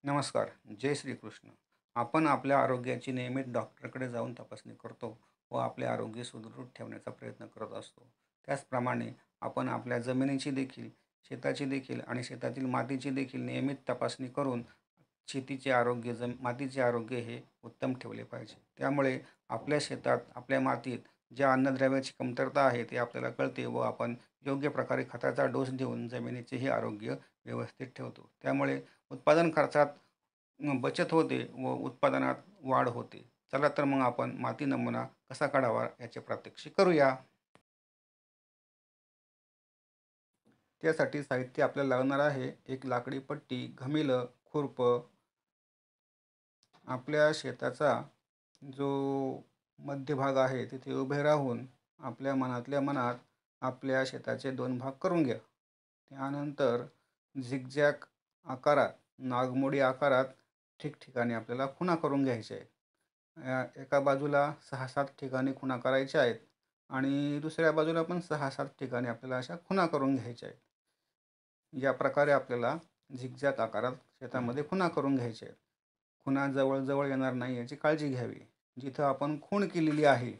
नमस्कार. जय श्रीकृष्ण. आपण आपल्या आरोग्याची नियमित डॉक्टरकडे जाऊन तपासणी करतो व आपले आरोग्य सुदृढ ठेवण्याचा प्रयत्न करत असतो. त्याचप्रमाणे आपण आपल्या जमिनीची देखील, शेताची देखील आणि शेतातील मातीची देखील नियमित तपासणी करून शेतीचे आरोग्य, मातीचे आरोग्य हे उत्तम ठेवले पाहिजे. त्यामुळे आपल्या शेतात, आपल्या मातीत ज्या अन्नद्रव्याची कमतरता आहे ते आपल्याला कळते व आपण योग्य प्रकारे खताचा डोस देऊन जमिनीचेही आरोग्य व्यवस्थित ठेवतो. त्यामुळे उत्पादन खर्चात बचत होते व उत्पादनात वाढ होते. चला तर मग आपण माती नमुना कसा काढावा याचे प्रात्यक्षिक करूया. त्यासाठी साहित्य आपल्याला लागणार आहे: एक लाकडी पट्टी, घमिलं, खुरपं. आपल्या शेताचा जो मध्यभाग आहे तिथे उभे राहून आपल्या मनातल्या मनात आपल्या शेताचे 2 भाग करून घ्या. त्यानंतर झिगझॅग आकारात, नागमोडी आकारात ठिकठिकाणी आपल्याला खुणा करून घ्यायच्या आहेत. एका बाजूला 6-7 ठिकाणी खुणा करायच्या आहेत आणि दुसऱ्या बाजूला पण 6-7 ठिकाणी आपल्याला अशा खुणा करून घ्यायच्या आहेत. या प्रकारे आपल्याला झिगझॅग आकारात शेतामध्ये खुणा करून घ्यायच्या आहेत. खुणा जवळ येणार नाही याची काळजी घ्यावी. जिथं आपण खूण केलेली आहे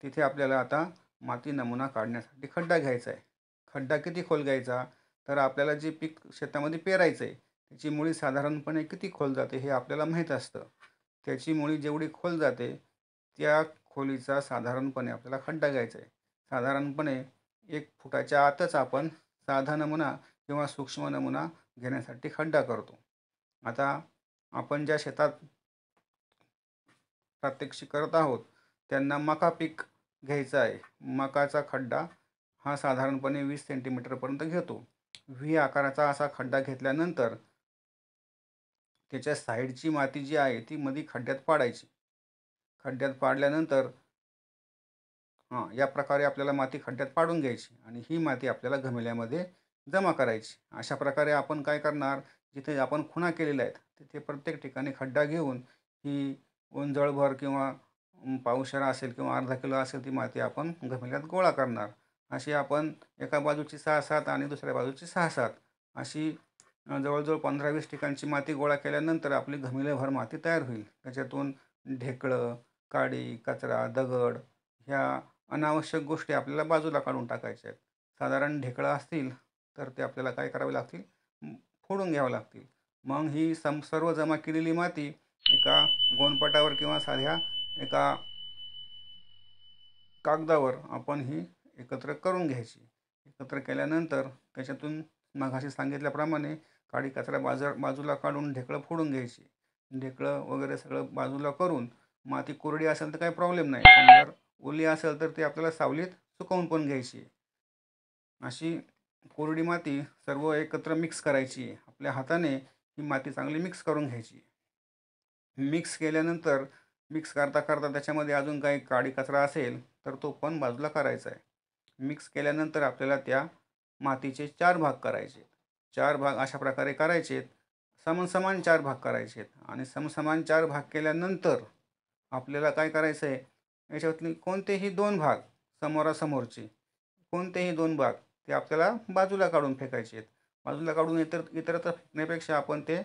तिथे आपल्याला आता माती नमुना काढण्यासाठी खड्डा घ्यायचा आहे. खड्डा किती खोल घ्यायचा? तर आपल्याला जे पीक शेतामध्ये पेरायचं आहे त्याची मुळी साधारणपणे किती खोल जाते हे आपल्याला माहीत असतं. त्याची मुळी जेवढी खोल जाते त्या खोलीचा साधारणपणे आपल्याला खड्डा घ्यायचा आहे. साधारणपणे 1 फुटाच्या आतच आपण साधा नमुना किंवा सूक्ष्म नमुना घेण्यासाठी खड्डा करतो. आता आपण ज्या शेतात प्रात्यक्षिक करत आहोत त्यांना मका पीक घ्यायचं आहे. मकाचा खड्डा हा साधारणपणे 20 सेंटीमीटरपर्यंत घेतो. व्ही आकाराचा असा खड्डा घेतल्यानंतर त्याच्या साईडची माती जी आहे ती मध्ये खड्ड्यात पाडायची. खड्ड्यात पाडल्यानंतर या प्रकारे आपल्याला माती खड्ड्यात पाडून घ्यायची आणि ही माती आपल्याला घमेल्यामध्ये जमा करायची. अशा प्रकारे आपण काय करणार, जिथे आपण खुणा केलेल्या आहेत तिथे प्रत्येक ठिकाणी खड्डा घेऊन ही ओंजळभर किंवा पावशेर असेल किंवा अर्धा किलो असेल ती माती आपण घमेल्यात गोळा करणार. अशी आपण एका बाजूची 6-7 आणि दुसऱ्या बाजूची 6-7 अशी जवळजवळ 15-20 ठिकाणची माती गोळा केल्यानंतर आपली घमिलभर माती तयार होईल. त्याच्यातून ढेकळं, काडी, कचरा, दगड ह्या अनावश्यक गोष्टी आपल्याला बाजूला काढून टाकायच्या आहेत. साधारण ढेकळं असतील तर ते आपल्याला काय करावे लागतील, फोडून घ्यावं लागतील. मग ही सर्व जमा केलेली माती एका गोणपटावर किंवा साध्या एका कागदावर आपण ही एकत्र करून घ्यायची. एकत्र केल्यानंतर त्याच्यातून मघाशी सांगितल्याप्रमाणे काडी कचरा बाजूला काढून ढेकळं फोडून घ्यायची. ढेकळं वगैरे सगळं बाजूला करून माती कोरडी असेल तर काही प्रॉब्लेम नाही, पण जर ओली असेल तर ती आपल्याला सावलीत सुकवून पण घ्यायची. अशी कोरडी माती सर्व एकत्र मिक्स करायची. आपल्या हाताने ही माती चांगली मिक्स करून घ्यायची. मिक्स केल्यानंतर मिक्स करता करता त्याच्यामध्ये अजून काही काडी कचरा असेल तर तो पण बाजूला करायचा आहे. मिक्स केल्यानंतर आपल्याला त्या मातीचे 4 भाग करायचे. 4 भाग अशा प्रकारे करायचे. समसमान 4 भाग करायचे आणि समसमान 4 भाग केल्यानंतर आपल्याला काय करायचं आहे, याच्यातले कोणतेही 2 भाग समोरासमोरचे कोणतेही 2 भाग ते आपल्याला बाजूला काढून फेकायचे आहेत. बाजूला काढून इतरत्र फेकण्यापेक्षा आपण ते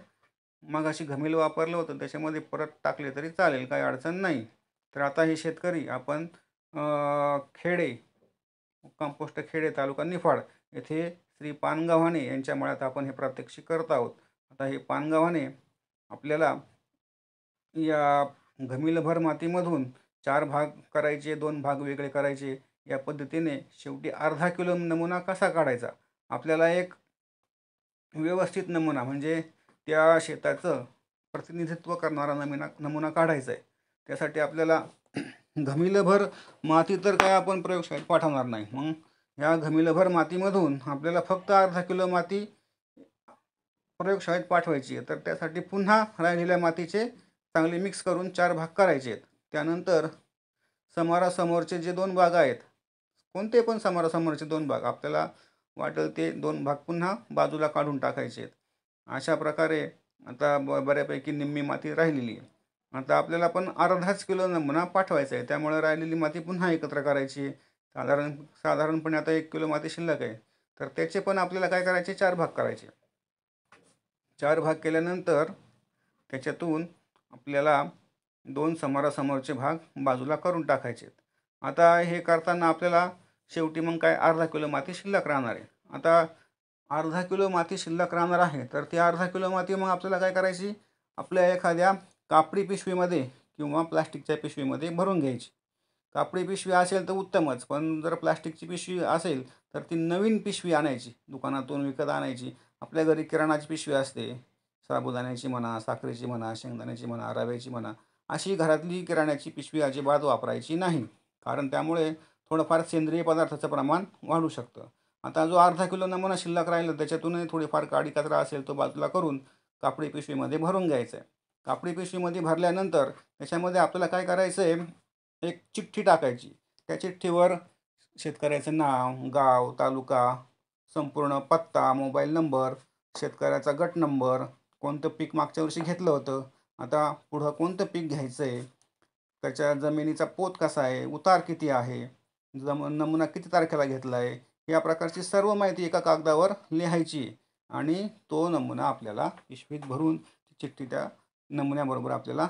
मगाशी घमील वापरलं होतं त्याच्यामध्ये परत टाकले तरी चालेल, काही अडचण नाही. तर आता हे शेतकरी आपण खेडे, कंपोस्ट खेडे, तालुका निफाड येथे श्री पानगव्हाणे यांच्या मळ्यात आपण हे प्रात्यक्षिक करत आहोत. आता हे पानगव्हाणे आपल्याला या घमिलभर मातीमधून 4 भाग करायचे, 2 भाग वेगळे करायचे. या पद्धतीने शेवटी अर्धा किलो नमुना कसा काढायचा, आपल्याला एक व्यवस्थित नमुना म्हणजे त्या शेताचं प्रतिनिधित्व करणारा नमुना काढायचा आहे. त्यासाठी आपल्याला घमिलभर माती तर काय आपण प्रयोगशाळेत पाठवणार नाही. मग ह्या घमिलभर मातीमधून आपल्याला फक्त अर्धा किलो माती प्रयोगशाळेत पाठवायची आहे. तर त्यासाठी पुन्हा राहिलेल्या मातीचे चांगले मिक्स करून 4 भाग करायचे आहेत. त्यानंतर समोरासमोरचे जे 2 भाग आहेत, कोणते पण समोरासमोरचे 2 भाग आपल्याला वाटेल ते 2 भाग पुन्हा बाजूला काढून टाकायचे आहेत. अशा प्रकारे आता बऱ्यापैकी निम्मी माती राहिलेली आहे. आता आपल्याला पण अर्धाच किलो नमुना पाठवायचा आहे. त्यामुळे राहिलेली माती पुन्हा एकत्र करायची. साधारणपणे आता 1 किलो माती शिल्लक आहे. तर त्याचे पण आपल्याला काय करायचे, 4 भाग करायचे. 4 भाग केल्यानंतर त्याच्यातून आपल्याला 2 समोरासमोरचे भाग बाजूला करून टाकायचे आहेत. आता हे करताना आपल्याला शेवटी मग काय अर्धा किलो माती शिल्लक राहणार आहे. आता अर्धा किलो माती शिल्लक राहणार आहे, तर ती अर्धा किलो माती मग आपल्याला काय करायची, आपल्या एखाद्या कापडी पिशवीमध्ये किंवा प्लास्टिकच्या पिशवीमध्ये भरून घ्यायची. कापडी पिशवी असेल तर उत्तमच, पण जर प्लास्टिकची पिशवी असेल तर ती नवीन पिशवी आणायची, दुकानातून विकत आणायची. आपल्या घरी किराणाची पिशवी असते, साबुदाण्याची म्हणा, साखरेची म्हणा, शेंगदाण्याची म्हणा, रव्याची म्हणा, अशी घरातली किराण्याची पिशवी अजिबात वापरायची नाही, कारण त्यामुळे थोडंफार सेंद्रिय पदार्थाचं प्रमाण वाढू शकतं. आता जो अर्धा किलो नमुना शिल्लक राहिला त्याच्यातूनही थोडीफार काडी कचरा असेल तो बाजूला करून कापडी पिशवीमध्ये भरून घ्यायचं आहे. कापडी पिशवीमध्ये भरल्यानंतर त्याच्यामध्ये आपल्याला काय करायचं आहे, एक चिठ्ठी टाकायची. त्या चिठ्ठीवर शेतकऱ्याचं नाव, गाव, तालुका, संपूर्ण पत्ता, मोबाईल नंबर, शेतकऱ्याचा गट नंबर, कोणतं पीक मागच्या वर्षी घेतलं होतं, आता पुढं कोणतं पीक घ्यायचं आहे, त्याच्या जमिनीचा पोत कसा आहे, उतार किती आहे, नमुना किती तारखेला घेतला आहे, या प्रकारची सर्व माहिती एका कागदावर लिहायची आणि तो नमुना आपल्याला पिशवीत भरून चिठ्ठी त्या नमुन्याबरोबर आपल्याला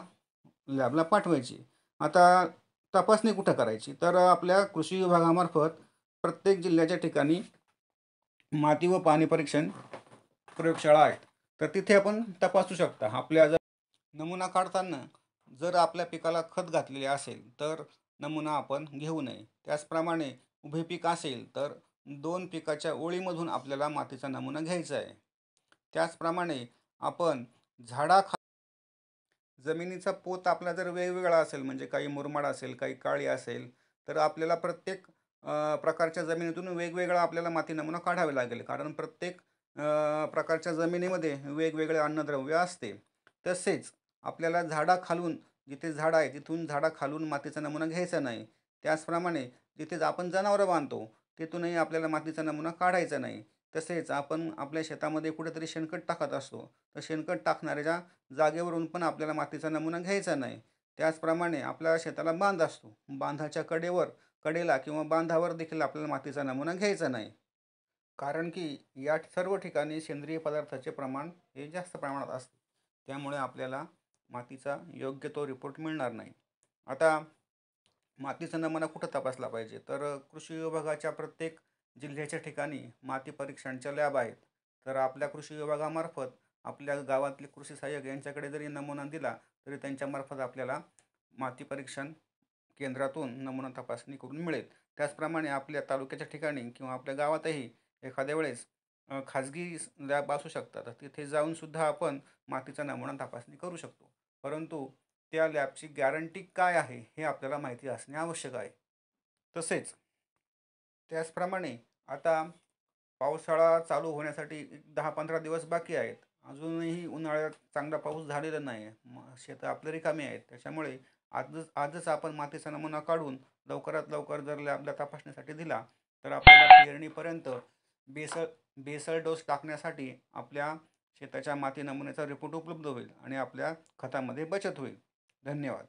लॅबला पाठवायची. आता तपासणी कुठं करायची, तर आपल्या कृषी विभागामार्फत प्रत्येक जिल्ह्याच्या ठिकाणी माती व पाणी परीक्षण प्रयोगशाळा आहेत, तर तिथे आपण तपासू शकता. आपल्या जर नमुना काढताना जर आपल्या पिकाला खत घातलेले असेल तर नमुना आपण घेऊ नये. त्याचप्रमाणे उभे पीक असेल तर 2 पिकाच्या ओळीमधून आपल्याला मातीचा नमुना घ्यायचा आहे. त्याचप्रमाणे आपण जमिनीचा पोत आपला जर वेगवेगळा असेल, म्हणजे काही मुरमाड असेल, काही काळी असेल, तर आपल्याला प्रत्येक प्रकारच्या जमिनीतून वेगवेगळा आपल्याला माती नमुना काढावे लागेल, कारण प्रत्येक प्रकारच्या जमिनीमध्ये वेगवेगळे अन्नद्रव्य असते. तसेच आपल्याला झाडाखालून, जिथे झाड आहे तिथून झाडाखालून मातीचा नमुना घ्यायचा नाही. त्याचप्रमाणे जिथे आपण जनावरं बांधतो तिथूनही आपल्याला मातीचा नमुना काढायचा नाही. तसेच आपण आपल्या शेतामध्ये कुठेतरी शेणखत टाकत असतो, तर शेणखत टाकणाऱ्या जागेवरून पण आपल्याला मातीचा नमुना घ्यायचा नाही. त्याचप्रमाणे आपल्या शेताला बांध असतो, बांधाच्या कडेला किंवा बांधावर देखील आपल्याला मातीचा नमुना घ्यायचा नाही, कारण की या सर्व ठिकाणी सेंद्रिय पदार्थाचे प्रमाण हे जास्त प्रमाणात असते. त्यामुळे आपल्याला मातीचा योग्य तो रिपोर्ट मिळणार नाही. आता मातीचा नमुना कुठं तपासला पाहिजे, तर कृषी विभागाच्या प्रत्येक जिल्ह्याच्या ठिकाणी माती परीक्षणच्या लॅब आहेत. तर आपल्या कृषी विभागामार्फत आपल्या गावातले कृषी सहाय्यक यांच्याकडे जरी नमुना दिला तरी त्यांच्यामार्फत आपल्याला माती परीक्षण केंद्रातून नमुना तपासणी करून मिळेल. त्याचप्रमाणे आपल्या तालुक्याच्या ठिकाणी किंवा आपल्या गावातही एखाद्या वेळेस खाजगी लॅब असू शकतात, तर तिथे जाऊन सुद्धा आपण मातीचा नमुना तपासणी करू शकतो. परंतु त्या लॅबची गॅरंटी काय आहे हे आपल्याला माहिती असणे आवश्यक आहे. तसेच त्याचप्रमाणे आता पावसाळा चालू होण्यासाठी 10-15 दिवस बाकी आहेत. अजूनही उन्हाळ्यात चांगला पाऊस झालेला नाही आहे. शेतं आपली रिकामी आहेत. त्याच्यामुळे आजच आपण मातीचा नमुना काढून लवकरात लवकर जर लॅबला तपासणीसाठी दिला तर आपल्याला पेरणीपर्यंत बेसल बेसल डोस टाकण्यासाठी आपल्या शेताच्या माती नमुन्याचा रिपोर्ट उपलब्ध होईल आणि आपल्या खतामध्ये बचत होईल. धन्यवाद.